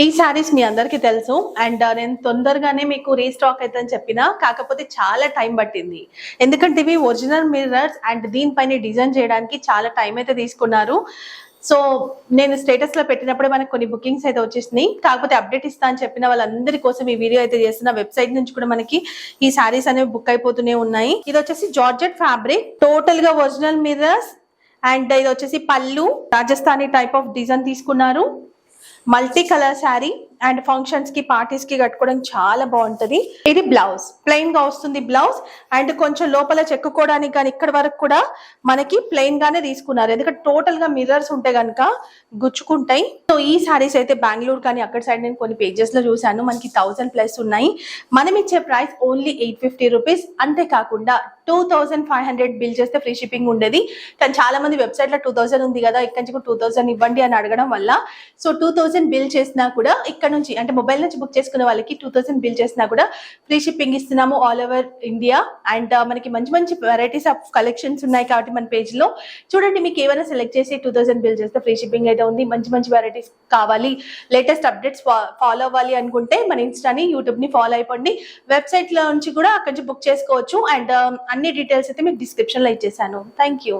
ఈ సారీస్ మీ అందరికీ తెలుసు అండ్ నేను తొందరగానే మీకు రీస్టాక్ అవుతుందని చెప్పిన, కాకపోతే చాలా టైం పట్టింది. ఎందుకంటే ఇవి ఒరిజినల్ మిర్రర్స్ అండ్ దీనిపైన డిజైన్ చేయడానికి చాలా టైం అయితే తీసుకున్నారు. సో నేను స్టేటస్ లో పెట్టినప్పుడే మనకు కొన్ని బుకింగ్స్ అయితే వచ్చేసినాయి. కాకపోతే అప్డేట్ ఇస్తా అని చెప్పిన వాళ్ళందరి కోసం ఈ వీడియో అయితే చేస్తున్న. వెబ్సైట్ నుంచి కూడా మనకి ఈ సారీస్ అనేవి బుక్ అయిపోతూనే ఉన్నాయి. ఇది వచ్చేసి జార్జెట్ ఫ్యాబ్రిక్, టోటల్ గా ఒరిజినల్ మిర్రర్స్ అండ్ ఇది వచ్చేసి పళ్ళు రాజస్థానీ టైప్ ఆఫ్ డిజైన్ తీసుకున్నారు. Multi colour sari and functions కి పార్టీస్ కి కట్టుకోవడానికి చాలా బాగుంటది. ఇది బ్లౌజ్ ప్లెయిన్ గా వస్తుంది బ్లౌజ్ అండ్ కొంచెం లోపల చెక్కుకోవడానికి కానీ ఇక్కడ వరకు కూడా మనకి ప్లెయిన్ గానే తీసుకున్నారు. ఎందుకంటే టోటల్ గా మిర్రర్స్ ఉంటే గనక గుచ్చుకుంటాయి. సో ఈ సారీస్ అయితే బెంగళూరు కానీ అక్కడ సైడ్ నేను కొన్ని పేజెస్ లో చూసాను, మనకి 1000+ ఉన్నాయి. మనం ఇచ్చే ప్రైస్ ఓన్లీ 850 రూపీస్. అంతేకాకుండా 2500 బిల్ చేస్తే ఫ్రీ షిప్పింగ్ ఉండేది. కానీ చాలా మంది వెబ్సైట్ లో 2000 ఉంది కదా, ఇక్కడ నుంచి 2000 ఇవ్వండి అని అడగడం వల్ల సో 2000 బిల్ చేసినా కూడా ఇక్కడ నుంచి అంటే మొబైల్ నుంచి బుక్ చేసుకునే వాళ్ళకి 2000 బిల్ చేసినా కూడా ఫ్రీ షిప్పింగ్ ఇస్తున్నాము ఆల్ ఓవర్ ఇండియా. అండ్ మనకి మంచి మంచి వెరైటీస్ ఆఫ్ కలెక్షన్స్ ఉన్నాయి కాబట్టి మన పేజ్ లో చూడండి. మీకు ఏమైనా సెలెక్ట్ చేసి 2000 బిల్ చేస్తే ఫ్రీ షిప్పింగ్ అయితే ఉంది. మంచి మంచి వెరైటీస్ కావాలి, లేటెస్ట్ అప్డేట్స్ ఫాలో అవ్వాలి అనుకుంటే మన ఇన్స్టాని యూట్యూబ్ ని ఫాలో అయిపోండి. వెబ్సైట్ లో నుంచి కూడా అక్కడి నుంచి బుక్ చేసుకోవచ్చు. అండ్ అన్ని డీటెయిల్స్ అయితే మీకు డిస్క్రిప్షన్ లో ఇచ్చేసాను. Thank you.